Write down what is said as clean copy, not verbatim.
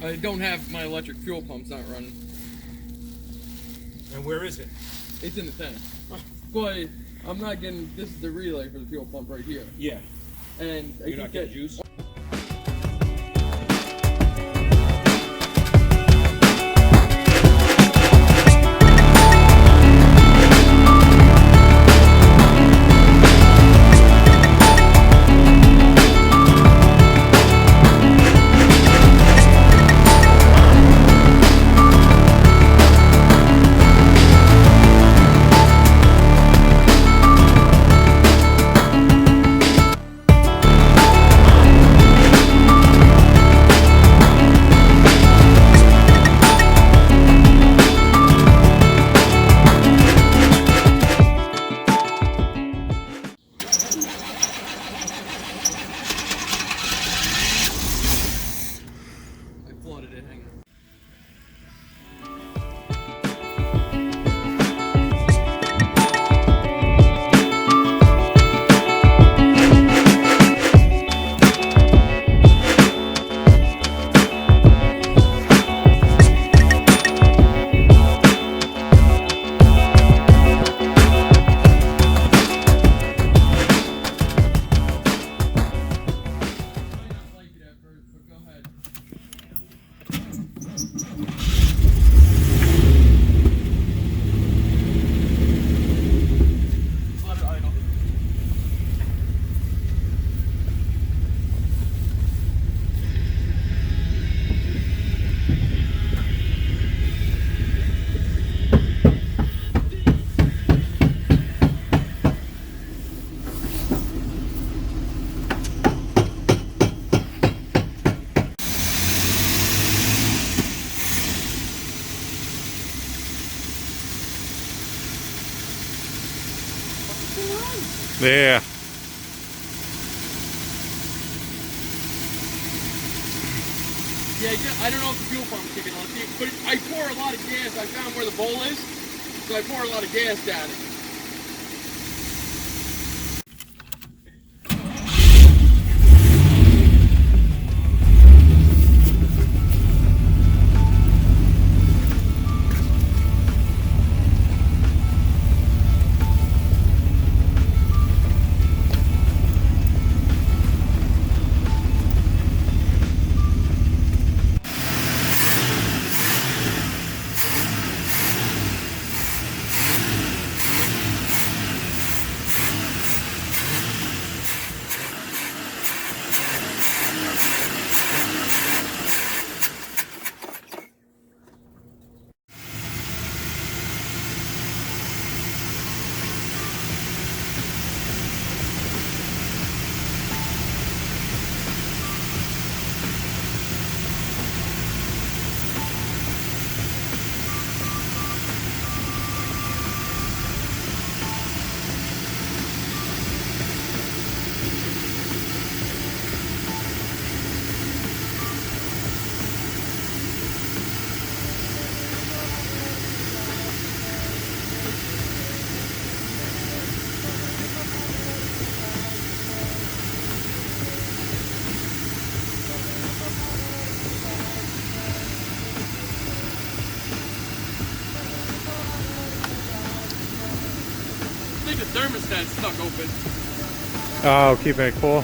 I don't have my electric fuel pump's not running. And where is it? It's in the tank. But I'm not getting, this is the relay for the fuel pump right here. Yeah. And You're not getting juice? Yeah. Yeah, I don't know if the fuel pump's kicking on, but I pour a lot of gas. I found where the bowl is, so I pour a lot of gas down it. I think the thermostat's stuck open. Oh, keeping it cool.